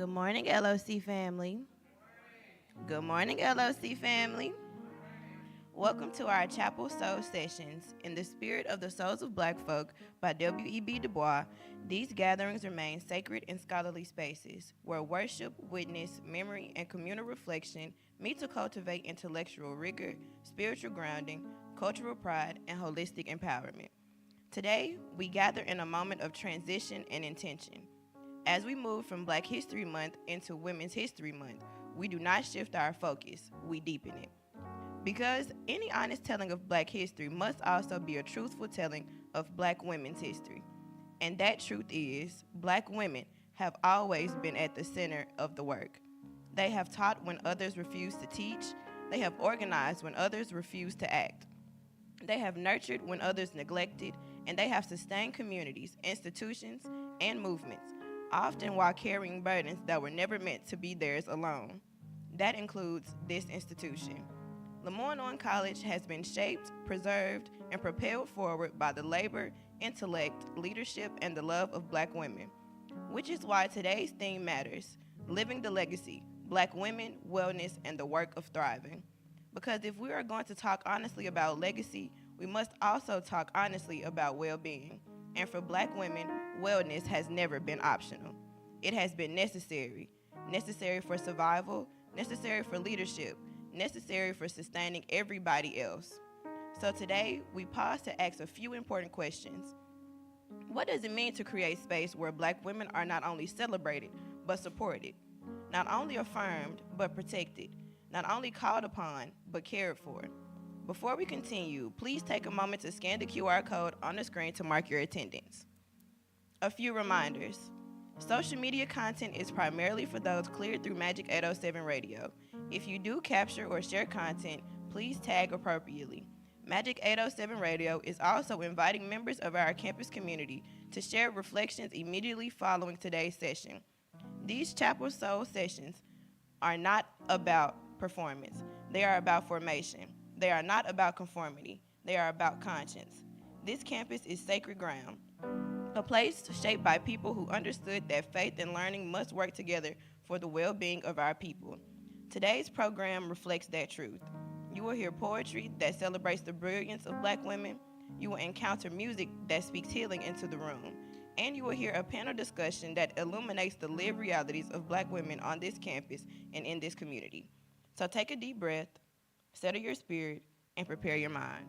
Good morning, LOC family. Good morning, LOC family. Welcome to our Chapel Soul Sessions. In the spirit of the Souls of Black Folk by W.E.B. Du Bois, these gatherings remain sacred and scholarly spaces where worship, witness, memory, and communal reflection meet to cultivate intellectual rigor, spiritual grounding, cultural pride, and holistic empowerment. Today, we gather in a moment of transition and intention. As we move from Black History Month into Women's History Month, we do not shift our focus, we deepen it. Because any honest telling of Black history must also be a truthful telling of Black women's history. And that truth is, Black women have always been at the center of the work. They have taught when others refused to teach. They have organized when others refused to act. They have nurtured when others neglected, and they have sustained communities, institutions, and movements, often while carrying burdens that were never meant to be theirs alone. That includes this institution. LeMoyne-Owen College has been shaped, preserved, and propelled forward by the labor, intellect, leadership, and the love of Black women, which is why today's theme matters: living the legacy, Black women, wellness, and the work of thriving. Because if we are going to talk honestly about legacy, we must also talk honestly about well-being. And for Black women, wellness has never been optional. It has been necessary for survival, necessary for leadership, necessary for sustaining everybody else. So today, we pause to ask a few important questions. What does it mean to create space where Black women are not only celebrated, but supported? Not only affirmed, but protected? Not only called upon, but cared for? Before we continue, please take a moment to scan the QR code on the screen to mark your attendance. A few reminders. Social media content is primarily for those cleared through Magic 807 Radio. If you do capture or share content, please tag appropriately. Magic 807 Radio is also inviting members of our campus community to share reflections immediately following today's session. These Chapel Soul sessions are not about performance. They are about formation. They are not about conformity. They are about conscience. This campus is sacred ground, a place shaped by people who understood that faith and learning must work together for the well-being of our people. Today's program reflects that truth. You will hear poetry that celebrates the brilliance of Black women. You will encounter music that speaks healing into the room. And you will hear a panel discussion that illuminates the lived realities of Black women on this campus and in this community. So take a deep breath, settle your spirit, and prepare your mind.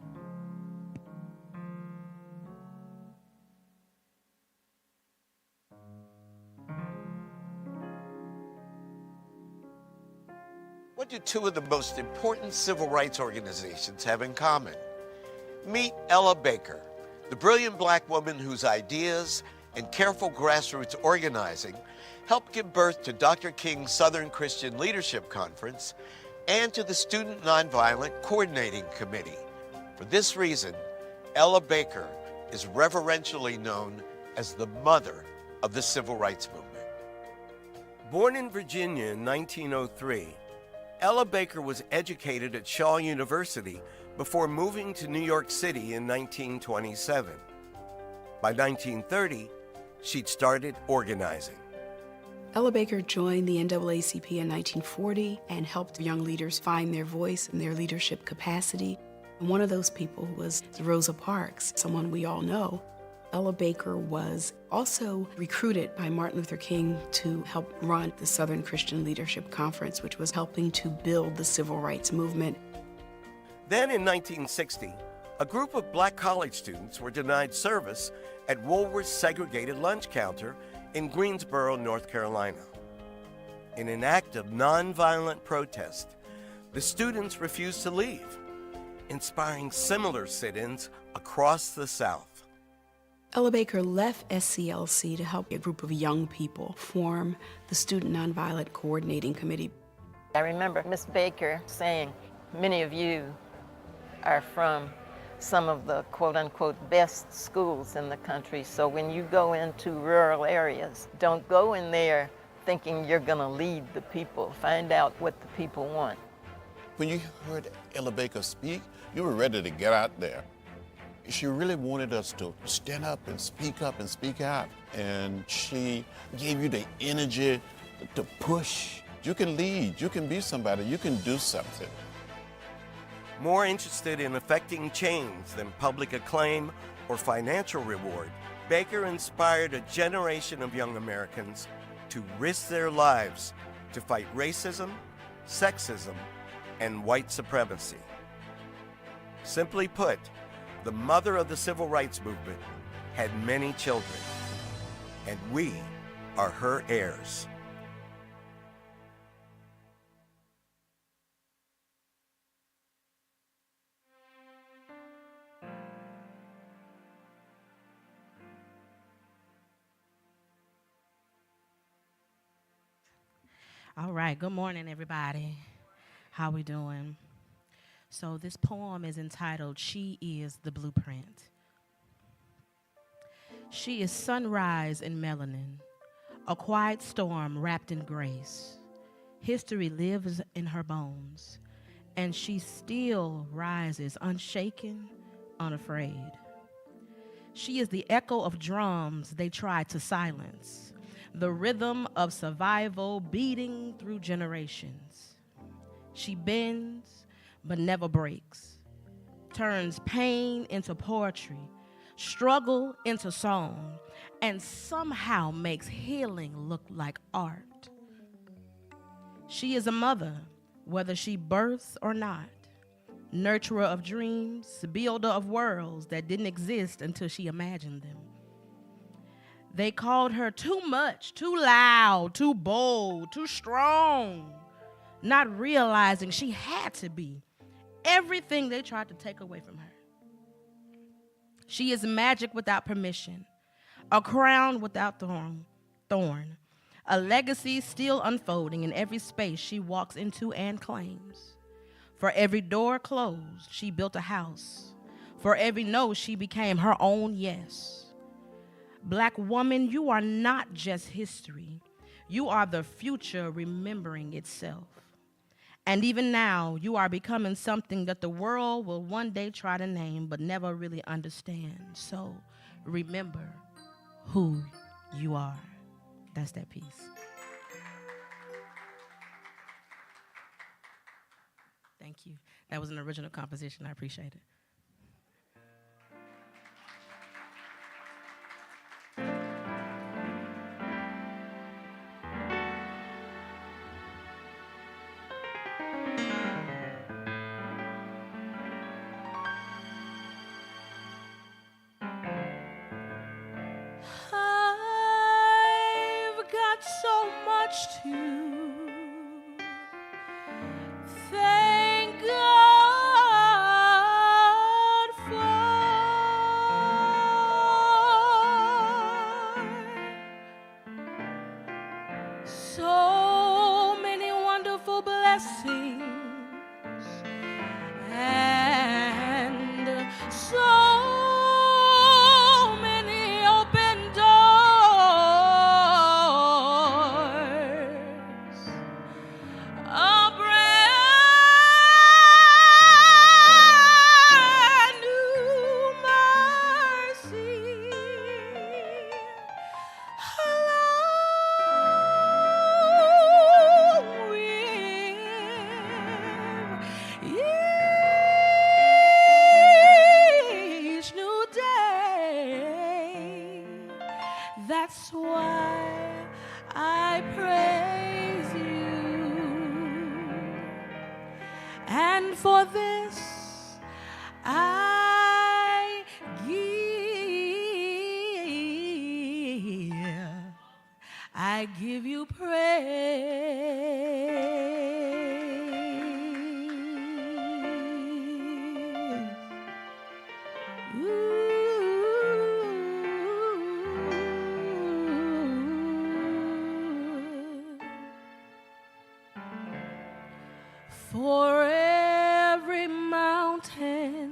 What do two of the most important civil rights organizations have in common? Meet Ella Baker, the brilliant Black woman whose ideas and careful grassroots organizing helped give birth to Dr. King's Southern Christian Leadership Conference and to the Student Nonviolent Coordinating Committee. For this reason, Ella Baker is reverentially known as the mother of the Civil Rights Movement. Born in Virginia in 1903, Ella Baker was educated at Shaw University before moving to New York City in 1927. By 1930, she'd started organizing. Ella Baker joined the NAACP in 1940 and helped young leaders find their voice and their leadership capacity. And one of those people was Rosa Parks, someone we all know. Ella Baker was also recruited by Martin Luther King to help run the Southern Christian Leadership Conference, which was helping to build the civil rights movement. Then in 1960, a group of Black college students were denied service at Woolworth's segregated lunch counter in Greensboro, North Carolina. In an act of nonviolent protest, the students refused to leave, inspiring similar sit-ins across the South. Ella Baker left SCLC to help a group of young people form the Student Nonviolent Coordinating Committee. I remember Miss Baker saying, many of you are from some of the quote-unquote best schools in the country, so when you go into rural areas, don't go in there thinking you're going to lead the people. Find out what the people want. When you heard Ella Baker speak, you were ready to get out there. She really wanted us to stand up and speak out. And she gave you the energy to push. You can lead, you can be somebody, you can do something. More interested in effecting change than public acclaim or financial reward, Baker inspired a generation of young Americans to risk their lives to fight racism, sexism, and white supremacy. Simply put, the mother of the civil rights movement had many children, and we are her heirs. All right, good morning, everybody. How we doing? So this poem is entitled, She is the Blueprint. She is sunrise in melanin, a quiet storm wrapped in grace. History lives in her bones, and she still rises unshaken, unafraid. She is the echo of drums they tried to silence, the rhythm of survival beating through generations. She bends but never breaks, turns pain into poetry, struggle into song, and somehow makes healing look like art. She is a mother, whether she births or not, nurturer of dreams, builder of worlds that didn't exist until she imagined them. They called her too much, too loud, too bold, too strong, not realizing she had to be everything they tried to take away from her. She is magic without permission, a crown without thorn, a legacy still unfolding in every space she walks into and claims. For every door closed, she built a house. For every no, she became her own yes. Black woman, you are not just history. You are the future remembering itself. And even now, you are becoming something that the world will one day try to name but never really understand. So remember who you are. That's that piece. Thank you. That was an original composition. I appreciate it. I've got so much to thank God for. So many wonderful blessings and so many open doors, a brand new mercy, along with each new day. That's why I praise you, and for this I give you praise. For every mountain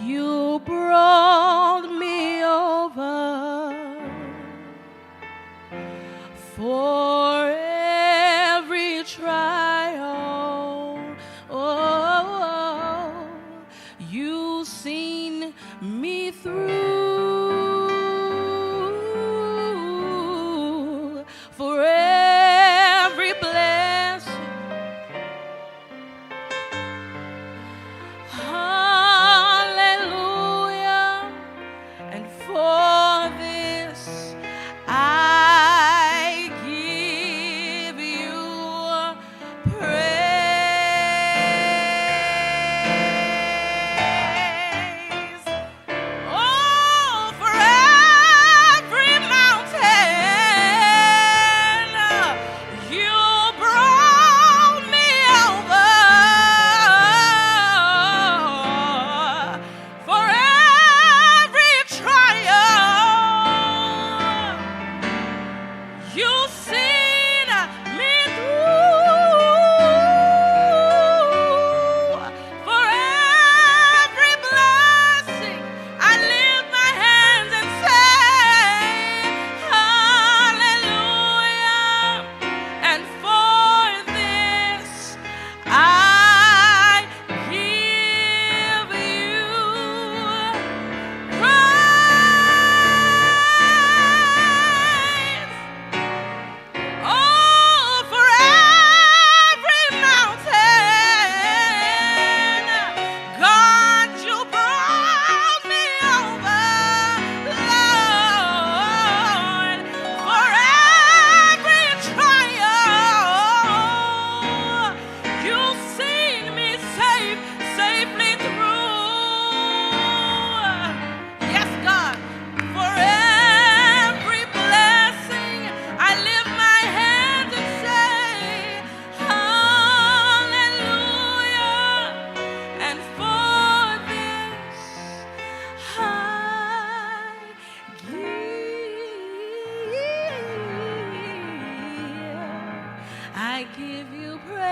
you brought me over, for every trial, oh, you've seen me through. You've seen me through. For every blessing, I lift my hands and say, Hallelujah. And for this, I give you praise. Oh, for every mountain, God, you brought me over, Lord. For every trial, you've seen me safely through. Yes, God. For every blessing, I lift my hands and say, Hallelujah. And for this, I give you praise.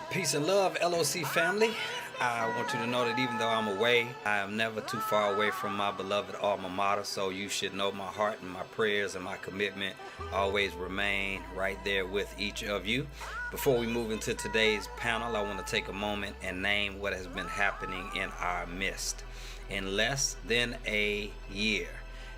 Peace and love, LOC family. I want you to know that even though I'm away, I am never too far away from my beloved alma mater, so you should know my heart and my prayers and my commitment always remain right there with each of you. Before we move into today's panel, I want to take a moment and name what has been happening in our midst. In less than a year,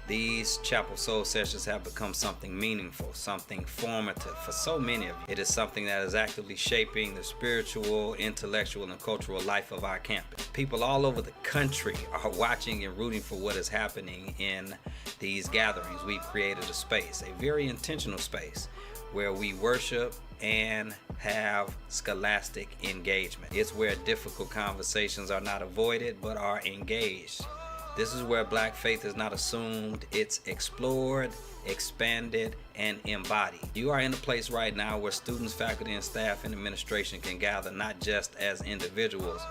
these Chapel Soul Sessions have become something meaningful, something formative for so many of you. It is something that is actively shaping the spiritual, intellectual, and cultural life of our campus. People all over the country are watching and rooting for what is happening in these gatherings. We've created a space, a very intentional space, where we worship and have scholastic engagement. It's where difficult conversations are not avoided, but are engaged. This is where Black faith is not assumed, it's explored, expanded, and embodied. You are in a place right now where students, faculty, and staff and administration can gather not just as individuals,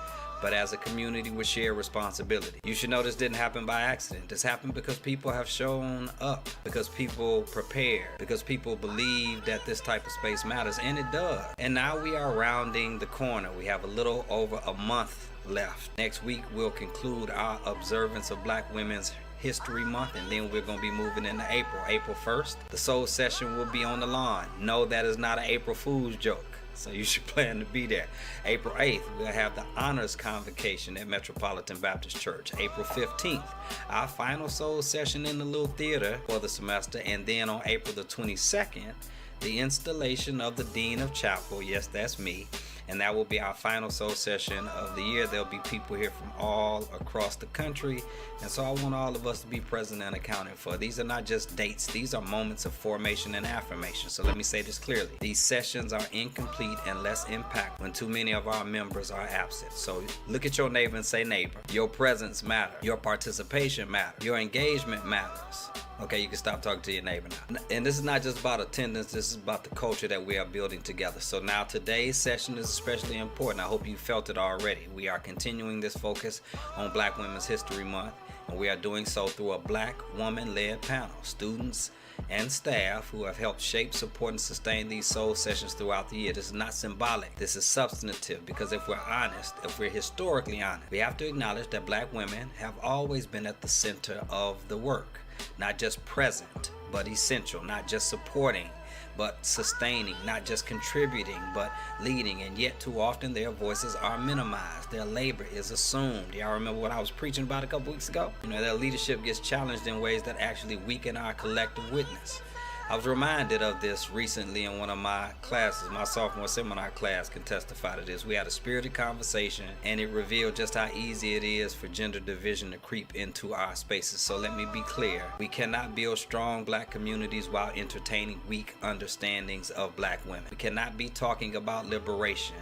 but as a community with shared responsibility. You should know this didn't happen by accident. This happened because people have shown up, because people prepared, because people believe that this type of space matters, and it does. And now we are rounding the corner. We have a little over a month left. Next week, we'll conclude our observance of Black Women's History Month, and then we're going to be moving into April 1st. The Soul Session will be on the lawn. No, that is not an April Fool's joke, so you should plan to be there. April 8th, we'll have the Honors Convocation at Metropolitan Baptist Church. April 15th, our final Soul Session in the little theater for the semester, and then on April the 22nd, the installation of the Dean of Chapel. Yes, that's me. And that will be our final Soul Session of the year. There'll be people here from all across the country. And so I want all of us to be present and accounted for. These are not just dates. These are moments of formation and affirmation. So let me say this clearly. These sessions are incomplete and less impactful when too many of our members are absent. So look at your neighbor and say, neighbor, your presence matters. Your participation matters. Your engagement matters. Okay, you can stop talking to your neighbor now. And this is not just about attendance, this is about the culture that we are building together. So now today's session is especially important. I hope you felt it already. We are continuing this focus on Black Women's History Month, and we are doing so through a Black woman-led panel. Students and staff who have helped shape, support, and sustain these soul sessions throughout the year. This is not symbolic. This is substantive, because if we're honest, if we're historically honest, we have to acknowledge that Black women have always been at the center of the work. Not just present, but essential. Not just supporting, but sustaining. Not just contributing, but leading. And yet too often their voices are minimized. Their labor is assumed. Y'all remember what I was preaching about a couple weeks ago? Their leadership gets challenged in ways that actually weaken our collective witness. I was reminded of this recently in one of my classes. My sophomore seminar class can testify to this. We had a spirited conversation, and it revealed just how easy it is for gender division to creep into our spaces. So let me be clear. We cannot build strong black communities while entertaining weak understandings of black women. We cannot be talking about liberation,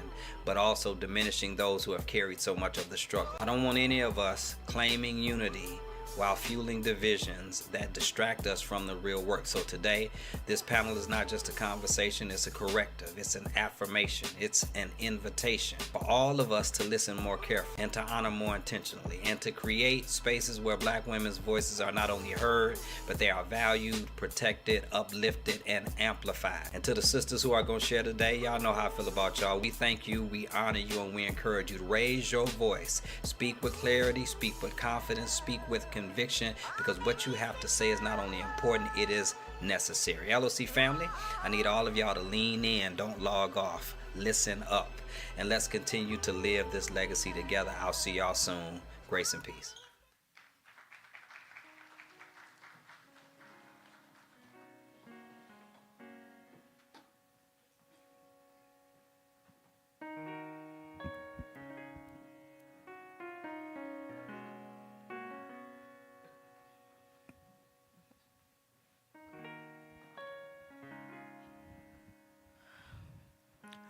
but also diminishing those who have carried so much of the struggle. I don't want any of us claiming unity while fueling divisions that distract us from the real work. So today, this panel is not just a conversation, it's a corrective, it's an affirmation, it's an invitation for all of us to listen more carefully and to honor more intentionally and to create spaces where black women's voices are not only heard, but they are valued, protected, uplifted, and amplified. And to the sisters who are going to share today, y'all know how I feel about y'all. We thank you, we honor you, and we encourage you to raise your voice. Speak with clarity, speak with confidence, speak with conviction, because what you have to say is not only important, it is necessary. LOC family, I need all of y'all to lean in, don't log off, listen up, and let's continue to live this legacy together. I'll see y'all soon. Grace and peace.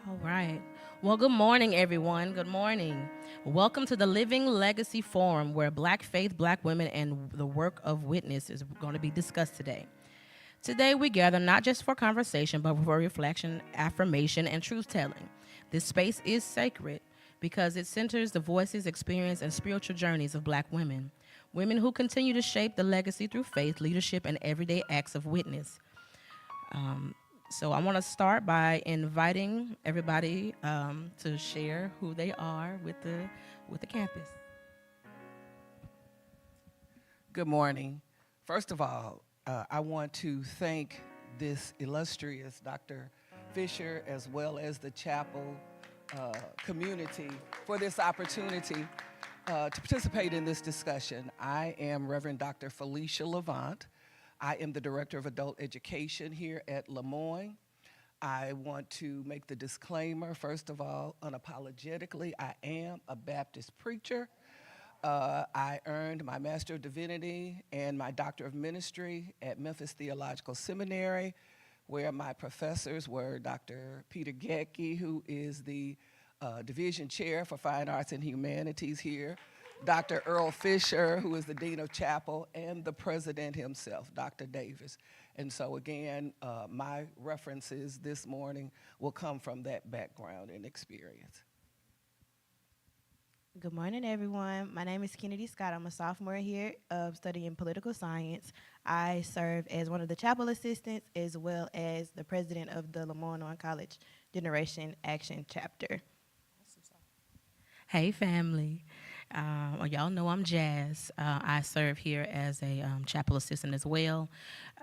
All right. Well, good morning, everyone. Good morning. Welcome to the Living Legacy Forum, where Black faith, Black women, and the work of witness is going to be discussed today. Today, we gather not just for conversation, but for reflection, affirmation, and truth-telling. This space is sacred because it centers the voices, experience, and spiritual journeys of Black women, women who continue to shape the legacy through faith, leadership, and everyday acts of witness. So I want to start by inviting everybody to share who they are with the campus. Good morning. First of all, I want to thank this illustrious Dr. Fisher as well as the chapel community for this opportunity to participate in this discussion. I am Reverend Dr. Felicia Levant. I am the Director of Adult Education here at LeMoyne. I want to make the disclaimer, first of all, unapologetically, I am a Baptist preacher. I earned my Master of Divinity and my Doctor of Ministry at Memphis Theological Seminary, where my professors were Dr. Peter Gecky, who is the Division Chair for Fine Arts and Humanities here, Dr. Earl Fisher, who is the Dean of Chapel, and the President himself, Dr. Davis. And so again, my references this morning will come from that background and experience. Good morning, everyone. My name is Kennedy Scott. I'm a sophomore here studying political science. I serve as one of the chapel assistants as well as the president of the LeMoyne-Owen College Generation Action Chapter. Hey, family. Y'all know I'm Jazz. I serve here as a chapel assistant as well.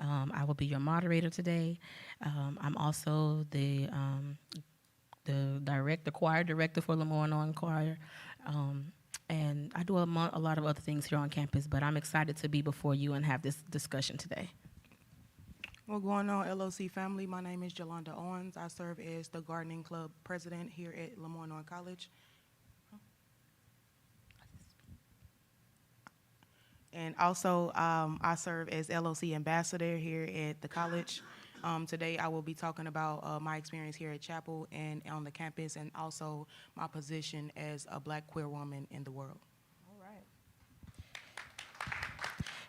I will be your moderator today. I'm also the choir director for LeMoyne-Owen Choir. And I do a lot of other things here on campus, but I'm excited to be before you and have this discussion today. What's going on, LOC family? My name is Jolanda Owens. I serve as the gardening club president here at LeMoyne-Owen College. And also, I serve as LOC ambassador here at the college. Today, I will be talking about my experience here at Chapel and on the campus, and also my position as a Black queer woman in the world. All right.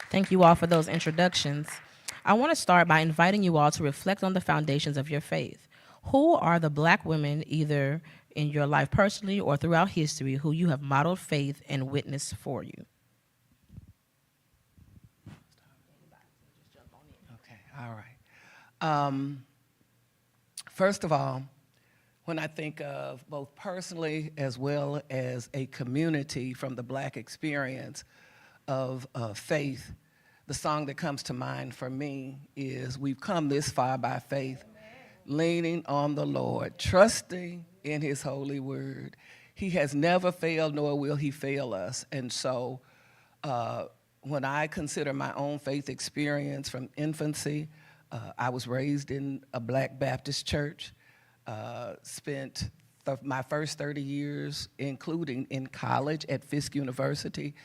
Thank you all for those introductions. I want to start by inviting you all to reflect on the foundations of your faith. Who are the Black women, either in your life personally or throughout history, who you have modeled faith and witnessed for you? All right. First of all, when I think of both personally as well as a community from the Black experience of faith, the song that comes to mind for me is "We've Come This Far by Faith, Leaning on the Lord, Trusting in His Holy Word. He has never failed, nor will He fail us." And so when I consider my own faith experience from infancy I was raised in a Black Baptist church, spent my first 30 years, including in college at Fisk University,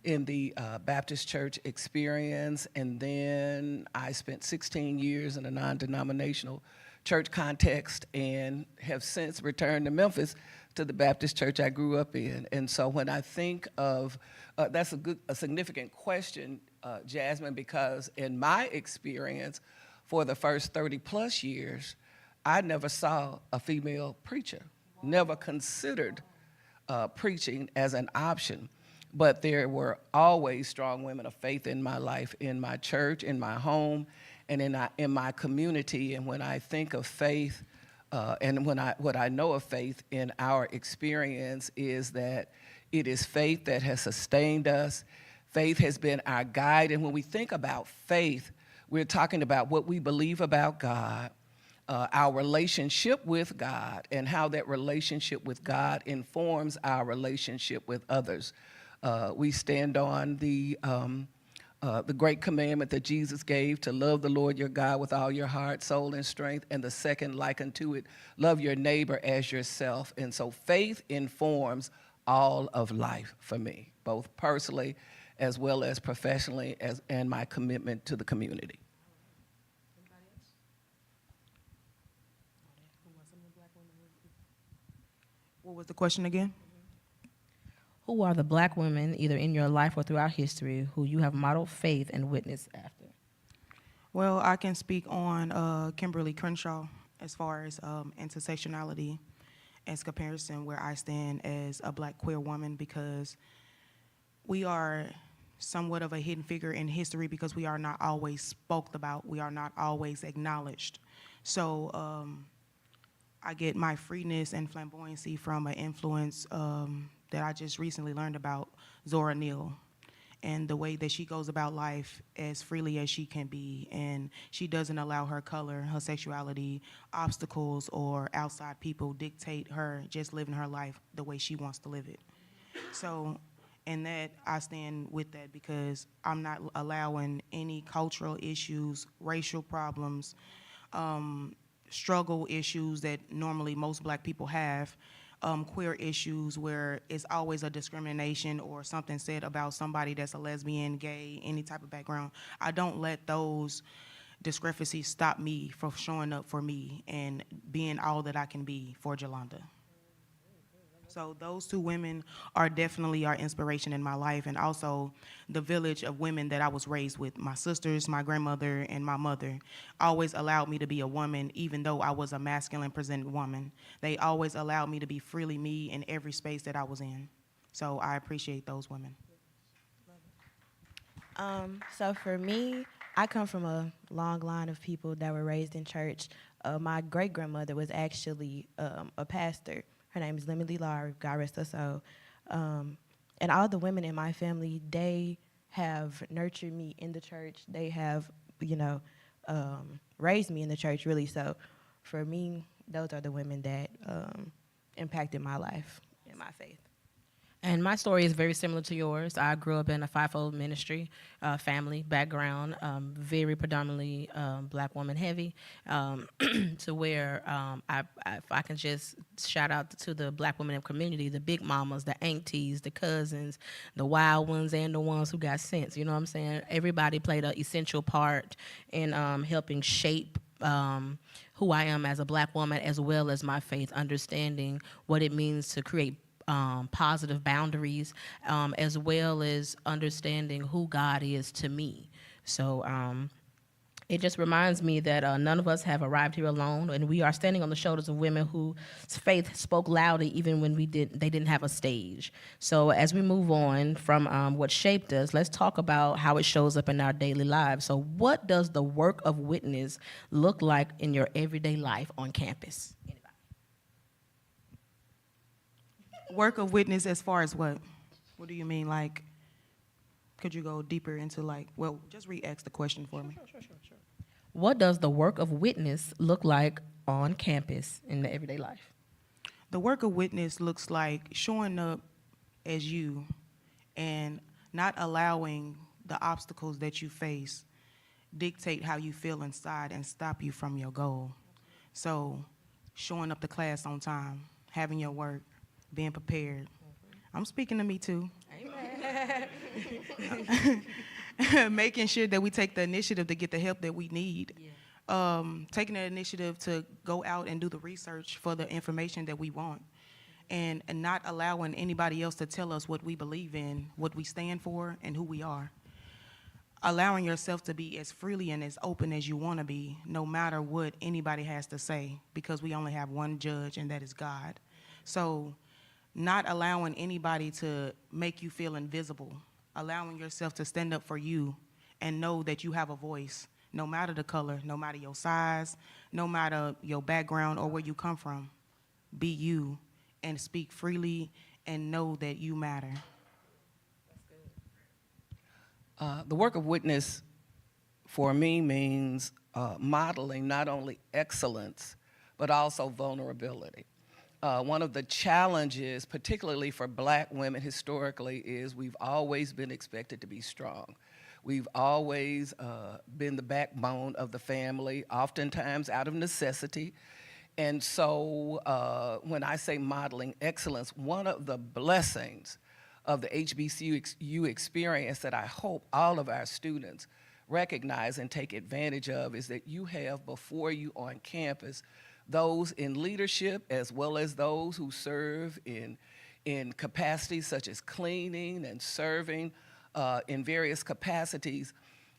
in the Baptist church experience, and then I spent 16 years in a non-denominational church context and have since returned to Memphis to the Baptist church I grew up in. And so when I think of, that's a significant question, Jasmine, because in my experience, for the first 30 plus years, I never saw a female preacher, never considered preaching as an option. But there were always strong women of faith in my life, in my church, in my home, and in my community. And when I think of faith, and what I know of faith in our experience is that it is faith that has sustained us. Faith has been our guide. And when we think about faith, we're talking about what we believe about God, our relationship with God, and how that relationship with God informs our relationship with others. We stand on the great commandment that Jesus gave to love the Lord your God with all your heart, soul, and strength, and the second like unto it, love your neighbor as yourself. And so faith informs all of life for me, both personally as well as professionally, and my commitment to the community. What was the question again? Who are the Black women, either in your life or throughout history, who you have modeled faith and witnessed after? Well, I can speak on Kimberly Crenshaw as far as intersectionality as comparison where I stand as a Black queer woman, because we are somewhat of a hidden figure in history because we are not always spoken about, we are not always acknowledged. So I get my freeness and flamboyancy from an influence that I just recently learned about, Zora Neale, and the way that she goes about life as freely as she can be, and she doesn't allow her color, her sexuality, obstacles, or outside people dictate her just living her life the way she wants to live it. So, and that I stand with that because I'm not allowing any cultural issues, racial problems, struggle issues that normally most Black people have, queer issues where it's always a discrimination or something said about somebody that's a lesbian, gay, any type of background. I don't let those discrepancies stop me from showing up for me and being all that I can be for Jolanda. So those two women are definitely our inspiration in my life, and also the village of women that I was raised with. My sisters, my grandmother, and my mother always allowed me to be a woman, even though I was a masculine presented woman. They always allowed me to be freely me in every space that I was in. So I appreciate those women. So for me, I come from a long line of people that were raised in church. My great-grandmother was actually a pastor. Her name is Lemmy Lee Lowry, God rest her soul. And all the women in my family, they have nurtured me in the church. They have, raised me in the church, really. So for me, those are the women that impacted my life and my faith. And my story is very similar to yours. I grew up in a fivefold ministry family background, very predominantly Black woman heavy, to where if I can just shout out to the Black women in the community, the big mamas, the aunties, the cousins, the wild ones, and the ones who got sense. You know what I'm saying? Everybody played an essential part in helping shape who I am as a Black woman, as well as my faith, understanding what it means to create positive boundaries, as well as understanding who God is to me. So it just reminds me that none of us have arrived here alone, and we are standing on the shoulders of women whose faith spoke loudly even when they didn't have a stage. So as we move on from what shaped us, let's talk about how it shows up in our daily lives. So what does the work of witness look like in your everyday life on campus? Work of witness as far as what? What do you mean? Like, could you go deeper into just re-ask the question for me. Sure. What does the work of witness look like on campus in the everyday life? The work of witness looks like showing up as you and not allowing the obstacles that you face dictate how you feel inside and stop you from your goal. So showing up to class on time, having your work, being prepared. I'm speaking to me too. Making sure that we take the initiative to get the help that we need. Taking the initiative to go out and do the research for the information that we want. And not allowing anybody else to tell us what we believe in, what we stand for, and who we are. Allowing yourself to be as freely and as open as you want to be, no matter what anybody has to say, because we only have one judge, and that is God. So not allowing anybody to make you feel invisible, allowing yourself to stand up for you and know that you have a voice, no matter the color, no matter your size, no matter your background or where you come from. Be you and speak freely and know that you matter. The work of witness for me means modeling not only excellence, but also vulnerability. One of the challenges, particularly for Black women historically, is we've always been expected to be strong. We've always been the backbone of the family, oftentimes out of necessity. And so when I say modeling excellence, one of the blessings of the HBCU experience that I hope all of our students recognize and take advantage of is that you have before you on campus those in leadership as well as those who serve in capacities such as cleaning and serving in various capacities.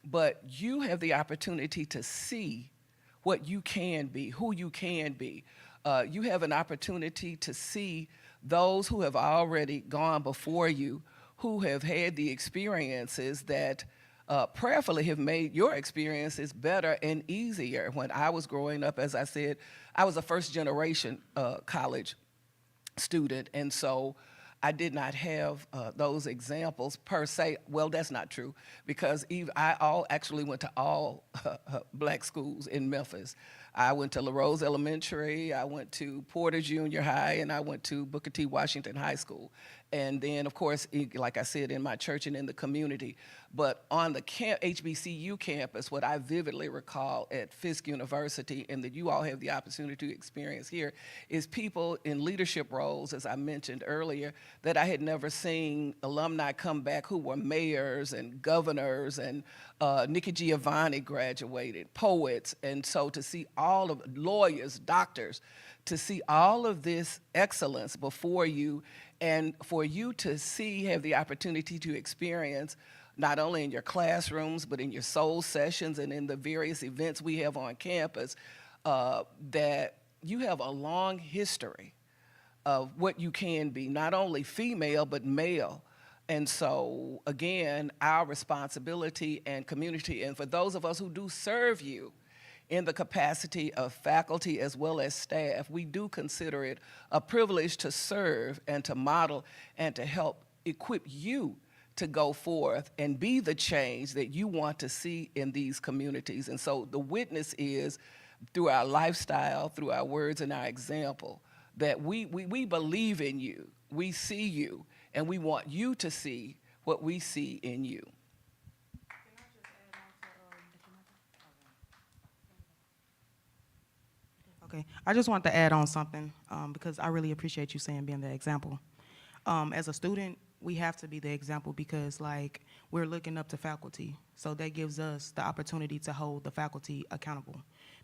But you have the opportunity to see what you can be, who you can be. You have an opportunity to see those who have already gone before you, who have had the experiences that prayerfully have made your experiences better and easier. When I was growing up, as I said, I was a first generation college student, and so I did not have those examples per se. Well, that's not true, because I actually went to all Black schools in Memphis. I went to La Rose Elementary, I went to Porter Junior High, and I went to Booker T. Washington High School. And then, of course, like I said, in my church and in the community. But on the HBCU campus, what I vividly recall at Fisk University, and that you all have the opportunity to experience here, is people in leadership roles, as I mentioned earlier, that I had never seen alumni come back who were mayors and governors, and Nikki Giovanni graduated, poets. And so to see all of lawyers, doctors, to see all of this excellence before you, and for you to have the opportunity to experience, not only in your classrooms, but in your soul sessions and in the various events we have on campus, that you have a long history of what you can be, not only female, but male. And so, again, our responsibility and community, and for those of us who do serve you, in the capacity of faculty as well as staff, we do consider it a privilege to serve and to model and to help equip you to go forth and be the change that you want to see in these communities. And so the witness is through our lifestyle, through our words and our example, that we believe in you, we see you, and we want you to see what we see in you. Okay, I just want to add on something because I really appreciate you saying being the example. As a student, we have to be the example because like we're looking up to faculty. So that gives us the opportunity to hold the faculty accountable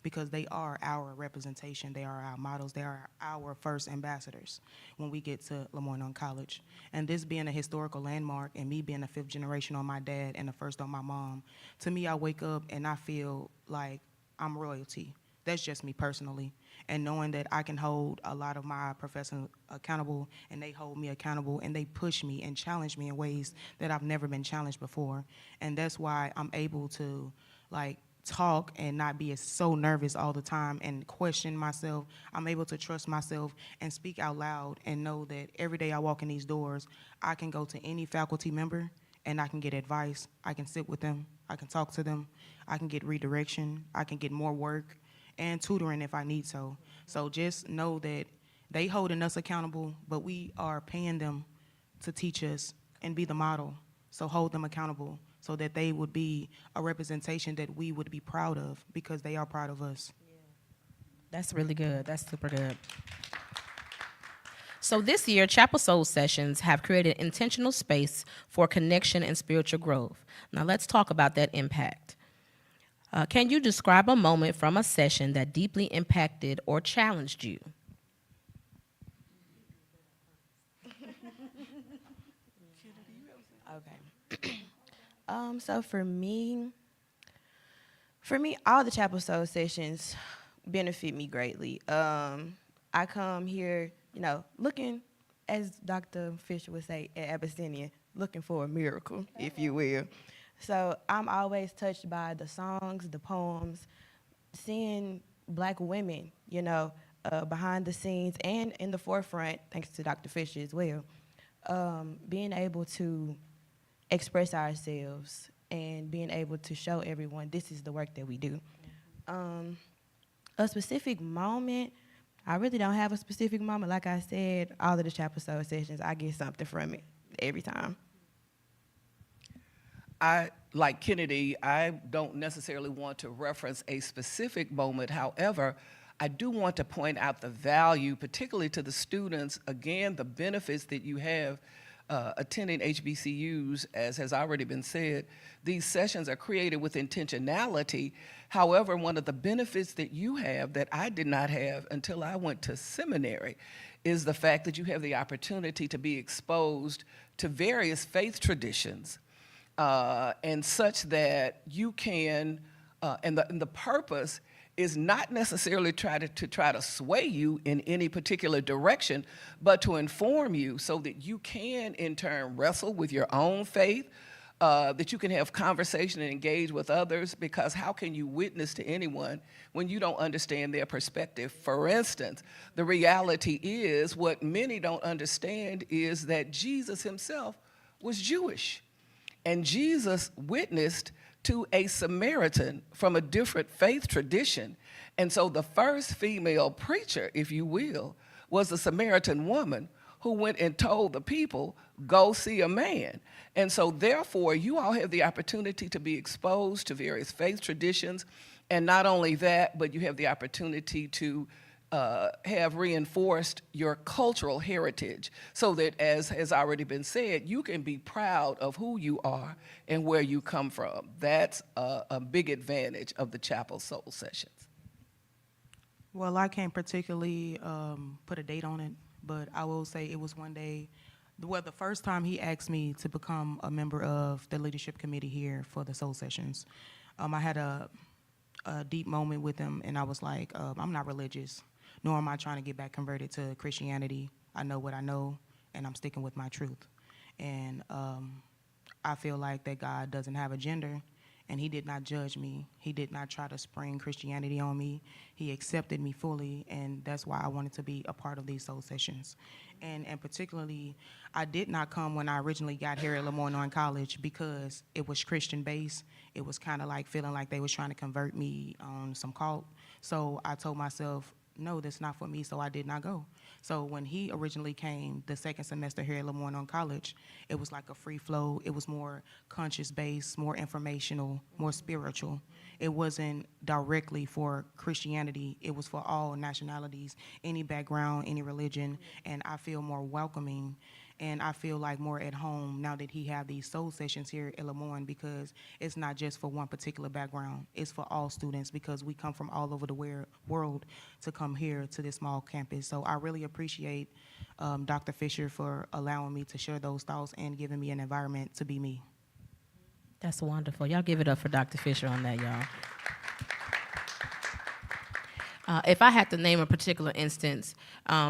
because they are our representation, they are our models, they are our first ambassadors when we get to LeMoyne-Owen College. And this being a historical landmark and me being a fifth generation on my dad and the first on my mom, to me I wake up and I feel like I'm royalty. That's just me personally. And knowing that I can hold a lot of my professors accountable and they hold me accountable and they push me and challenge me in ways that I've never been challenged before. And that's why I'm able to like talk and not be so nervous all the time and question myself. I'm able to trust myself and speak out loud and know that every day I walk in these doors, I can go to any faculty member and I can get advice. I can sit with them. I can talk to them. I can get redirection. I can get more work and tutoring if I need so. So just know that they holding us accountable, but we are paying them to teach us and be the model. So hold them accountable so that they would be a representation that we would be proud of because they are proud of us. That's really good. That's super good. So this year, Chapel Soul Sessions have created intentional space for connection and spiritual growth. Now let's talk about that impact. Can you describe a moment from a session that deeply impacted or challenged you? Okay. So for me, all the Chapel Soul sessions benefit me greatly. I come here, looking, as Dr. Fisher would say, at Abyssinia, looking for a miracle, if you will. So I'm always touched by the songs, the poems, seeing Black women, behind the scenes and in the forefront, thanks to Dr. Fisher as well, being able to express ourselves and being able to show everyone this is the work that we do. A specific moment, I really don't have a specific moment. Like I said, all of the Chapel Soul sessions, I get something from it every time. Like Kennedy, I don't necessarily want to reference a specific moment. However, I do want to point out the value, particularly to the students, again, the benefits that you have attending HBCUs, as has already been said. These sessions are created with intentionality. However, one of the benefits that you have that I did not have until I went to seminary is the fact that you have the opportunity to be exposed to various faith traditions, and such that you can, and the purpose is not necessarily try to sway you in any particular direction, but to inform you so that you can in turn wrestle with your own faith, that you can have conversation and engage with others, because how can you witness to anyone when you don't understand their perspective? For instance, the reality is, what many don't understand is that Jesus himself was Jewish. And Jesus witnessed to a Samaritan from a different faith tradition. And so the first female preacher, if you will, was a Samaritan woman who went and told the people, go see a man. And so therefore, you all have the opportunity to be exposed to various faith traditions. And not only that, but you have the opportunity to have reinforced your cultural heritage, so that, as has already been said, you can be proud of who you are and where you come from. That's a big advantage of the Chapel Soul Sessions. Well, I can't particularly put a date on it, but I will say it was one day, the first time he asked me to become a member of the leadership committee here for the Soul Sessions. I had a deep moment with him, and I was like, I'm not religious, nor am I trying to get back converted to Christianity. I know what I know, and I'm sticking with my truth. And I feel like that God doesn't have a gender, and he did not judge me. He did not try to spring Christianity on me. He accepted me fully, and that's why I wanted to be a part of these Soul Sessions. And particularly, I did not come when I originally got here at LeMoyne-Owen College because it was Christian-based. It was kind of like feeling like they was trying to convert me on some cult. So I told myself, no, that's not for me, so I did not go. So when he originally came the second semester here at LeMoyne-Owen College, it was like a free flow. It was more conscious-based, more informational, more spiritual. It wasn't directly for Christianity. It was for all nationalities, any background, any religion, and I feel more welcoming, and I feel like more at home now that he have these Soul Sessions here at LeMoyne, because it's not just for one particular background. It's for all students, because we come from all over the world to come here to this small campus. So I really appreciate Dr. Fisher for allowing me to share those thoughts and giving me an environment to be me. That's wonderful. Y'all give it up for Dr. Fisher on that, y'all. If I had to name a particular instance,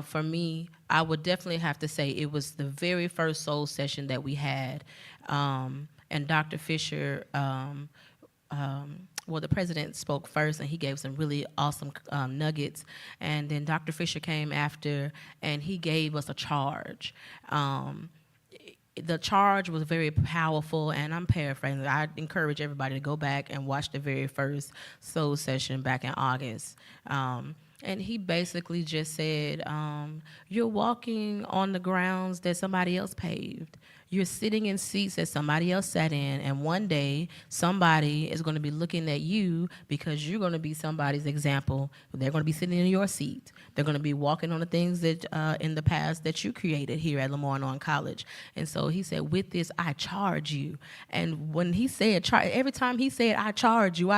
for me, I would definitely have to say it was the very first Soul Session that we had. And Dr. Fisher, the president spoke first, and he gave some really awesome nuggets. And then Dr. Fisher came after, and he gave us a charge. The charge was very powerful, and I'm paraphrasing. I encourage everybody to go back and watch the very first Soul Session back in August. And he basically just said, you're walking on the grounds that somebody else paved. You're sitting in seats that somebody else sat in, and one day somebody is going to be looking at you because you're going to be somebody's example. They're going to be sitting in your seat. They're going to be walking on the things that in the past that you created here at LeMoyne-Owen College. And so he said, with this, I charge you. And when he said, every time he said, I charge you,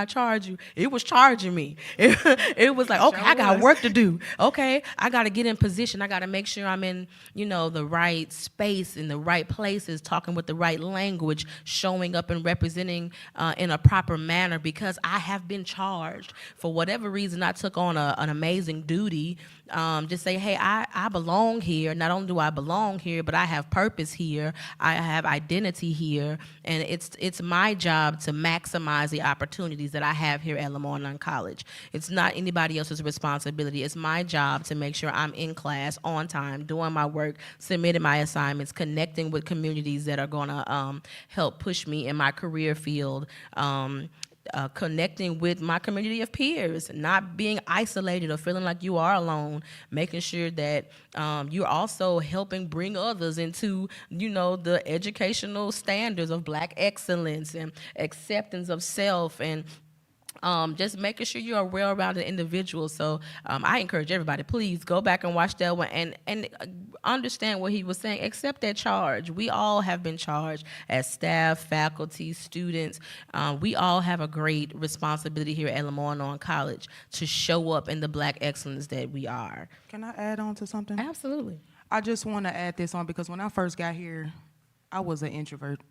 it was charging me. It was like, okay, I got work to do. Okay, I got to get in position. I got to make sure I'm in, the right space, in the right places, talking with the right language, showing up and representing in a proper manner, because I have been charged. For whatever reason, I took on an amazing duty. Just say, hey, I belong here. Not only do I belong here, but I have purpose here. I have identity here, and it's my job to maximize the opportunities that I have here at LeMoyne-Owen College. It's not anybody else's responsibility. It's my job to make sure I'm in class on time, doing my work, submitting my assignments, connecting with communities that are going to help push me in my career field. Connecting with my community of peers, not being isolated or feeling like you are alone, making sure that you're also helping bring others into, the educational standards of Black excellence and acceptance of self, and just making sure you're a well-rounded individual. So I encourage everybody, please go back and watch that one and understand what he was saying. Accept that charge. We all have been charged as staff, faculty, students. We all have a great responsibility here at LeMoyne-Owen College to show up in the Black excellence that we are. Can I add on to something? Absolutely. I just want to add this on because when I first got here, I was an introvert.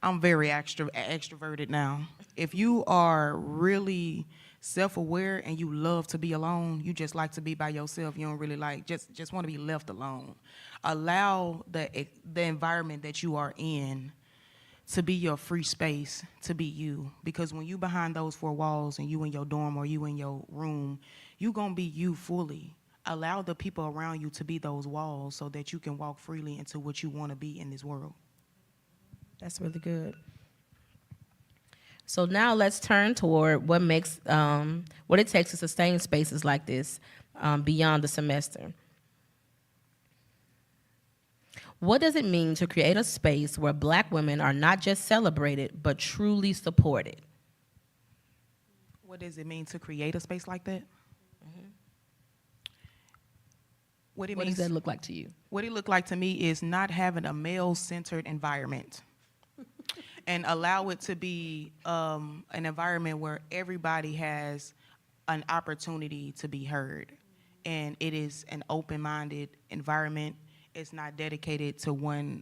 I'm very extroverted now. If you are really self-aware and you love to be alone, you just like to be by yourself. You don't really like, just want to be left alone. Allow the environment that you are in to be your free space, to be you. Because when you behind those four walls and you in your dorm or you in your room, you gonna be you fully. Allow the people around you to be those walls so that you can walk freely into what you want to be in this world. That's really good. So now let's turn toward what it takes to sustain spaces like this beyond the semester. What does it mean to create a space where Black women are not just celebrated, but truly supported? What does it mean to create a space like that? Mm-hmm. What does that look like to you? What it looked like to me is not having a male-centered environment. And allow it to be an environment where everybody has an opportunity to be heard. And it is an open-minded environment. It's not dedicated to one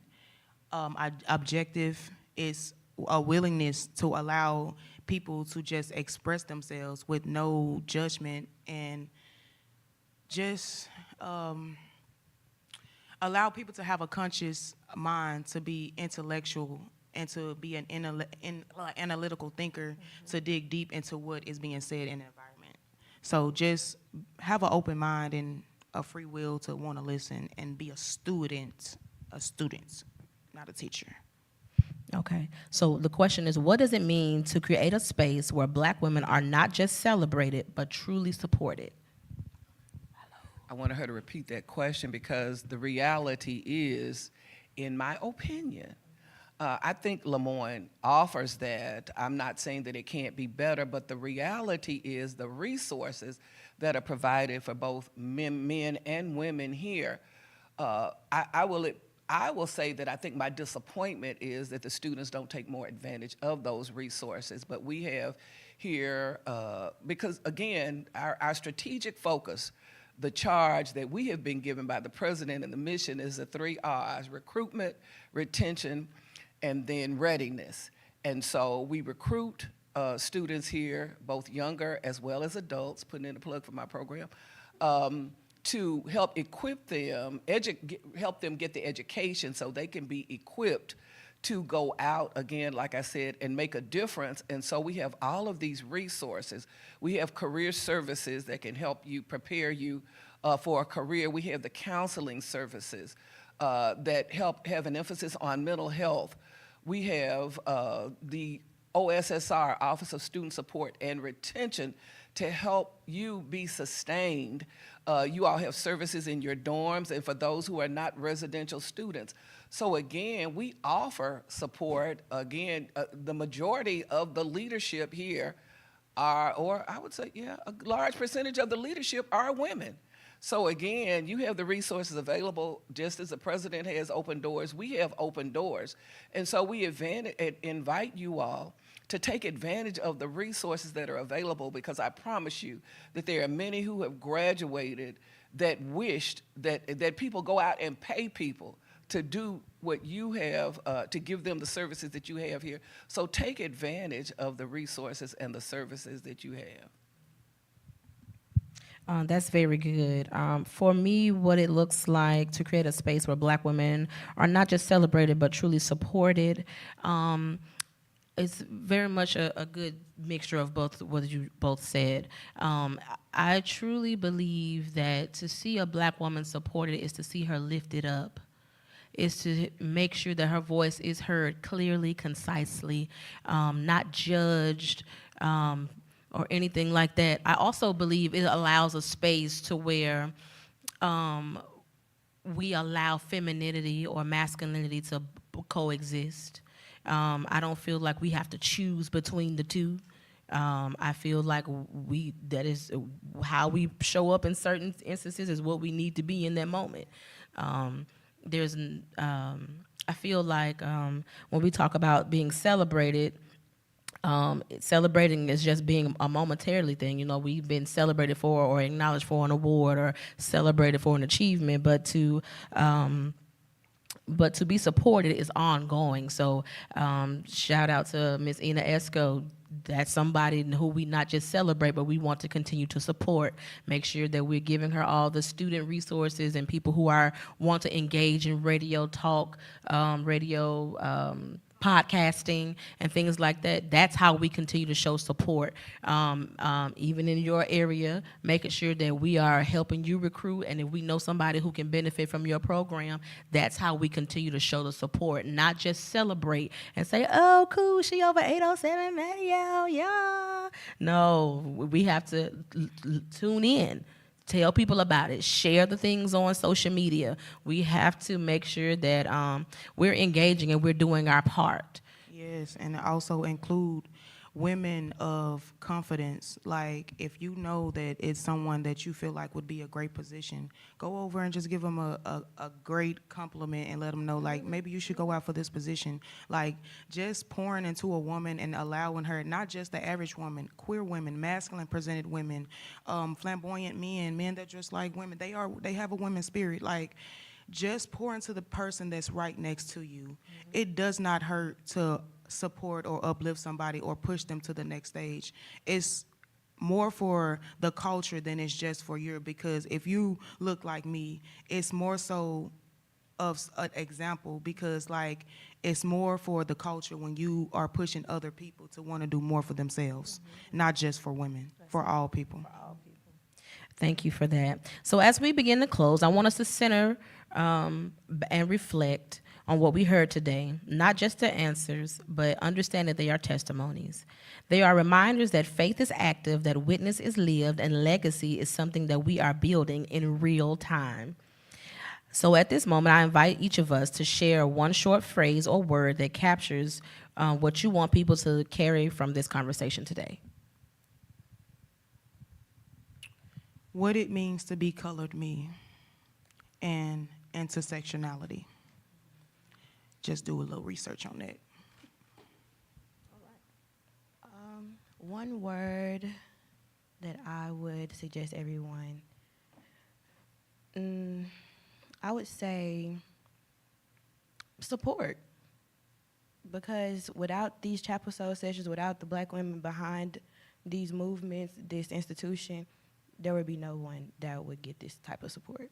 objective. It's a willingness to allow people to just express themselves with no judgment, and just allow people to have a conscious mind, to be intellectual, and to be an analytical thinker, mm-hmm. to dig deep into what is being said in the environment. So just have an open mind and a free will to want to listen and be a student, not a teacher. Okay, so the question is, what does it mean to create a space where Black women are not just celebrated, but truly supported? I wanted her to repeat that question because the reality is, in my opinion, I think LeMoyne offers that. I'm not saying that it can't be better, but the reality is the resources that are provided for both men and women here. I will say that I think my disappointment is that the students don't take more advantage of those resources. But we have here, because again, our strategic focus, the charge that we have been given by the president and the mission is the 3 R's: recruitment, retention, and then readiness. And so we recruit students here, both younger as well as adults, putting in a plug for my program, to help equip them, help them get the education so they can be equipped to go out again, like I said, and make a difference. And so we have all of these resources. We have career services that can help you, prepare you for a career. We have the counseling services that have an emphasis on mental health. We have the OSSR, Office of Student Support and Retention, to help you be sustained. You all have services in your dorms and for those who are not residential students. So again, we offer support. Again, the majority of the leadership here are, or I would say, yeah, a large percentage of the leadership are women. So again, you have the resources available. Just as the president has open doors, we have open doors. And so we invite you all to take advantage of the resources that are available, because I promise you that there are many who have graduated that wished that people go out and pay people to do what you have, to give them the services that you have here. So take advantage of the resources and the services that you have. That's very good. For me, what it looks like to create a space where Black women are not just celebrated but truly supported, it's very much a good mixture of both what you both said. I truly believe that to see a Black woman supported is to see her lifted up, is to make sure that her voice is heard clearly, concisely, not judged, or anything like that. I also believe it allows a space to where we allow femininity or masculinity to coexist. I don't feel like we have to choose between the two. I feel like that is how we show up in certain instances is what we need to be in that moment. I feel like when we talk about being celebrated, celebrating is just being a momentarily thing. You know, we've been celebrated for or acknowledged for an award or celebrated for an achievement, but to be supported is ongoing. So shout out to Miss Ina Esco. That's somebody who we not just celebrate, but we want to continue to support. Make sure that we're giving her all the student resources and people who want to engage in radio talk, podcasting and things like that. That's how we continue to show support. Even in your area, making sure that we are helping you recruit, and if we know somebody who can benefit from your program, that's how we continue to show the support, not just celebrate and say, oh, cool, she over 807 radio, yeah. No, we have to tune in. Tell people about it. Share the things on social media. We have to make sure that we're engaging and we're doing our part. Yes, and also include women of confidence. Like, if you know that it's someone that you feel like would be a great position, go over and just give them a great compliment and let them know, like, maybe you should go out for this position. Like, just pouring into a woman and allowing her, not just the average woman, queer women, masculine presented women, flamboyant men that dress like women, they have a women's spirit. Like, just pour into the person that's right next to you. Mm-hmm. It does not hurt to support or uplift somebody or push them to the next stage. It's more for the culture than it's just for you, because if you look like me, it's more so of an example, because like it's more for the culture when you are pushing other people to want to do more for themselves, not just for women, for all people. Thank you for that. So as we begin to close, I want us to center and reflect on what we heard today, not just the answers, but understand that they are testimonies. They are reminders that faith is active, that witness is lived, and legacy is something that we are building in real time. So at this moment, I invite each of us to share one short phrase or word that captures what you want people to carry from this conversation today. What it means to be colored me and intersectionality. Just do a little research on that. One word that I would suggest everyone, I would say support. Because without these chapel soul sessions, without the Black women behind these movements, this institution, there would be no one that would get this type of support.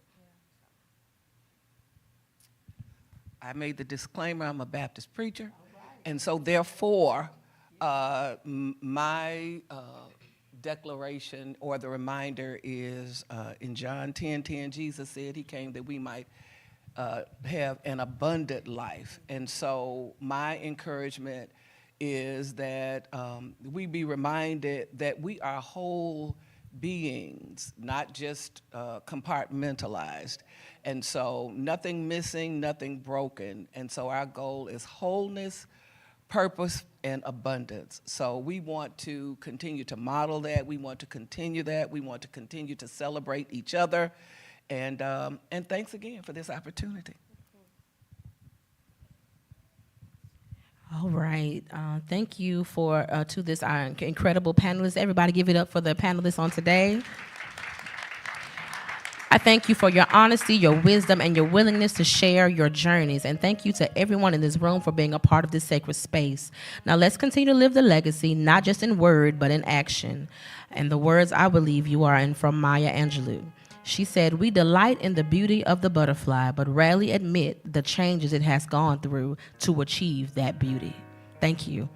I made the disclaimer, I'm a Baptist preacher, and so therefore, my declaration or the reminder is in John 10:10, Jesus said he came that we might have an abundant life. And so my encouragement is that we be reminded that we are whole beings, not just compartmentalized. And so nothing missing, nothing broken. And so our goal is wholeness, purpose, and abundance. So we want to continue to model that. We want to continue that. We want to continue to celebrate each other. And thanks again for this opportunity. All right. Thank you for to this our incredible panelists. Everybody give it up for the panelists on today. I thank you for your honesty, your wisdom, and your willingness to share your journeys. And thank you to everyone in this room for being a part of this sacred space. Now let's continue to live the legacy, not just in word, but in action. And the words I believe you are in from Maya Angelou. She said, "We delight in the beauty of the butterfly, but rarely admit the changes it has gone through to achieve that beauty." Thank you.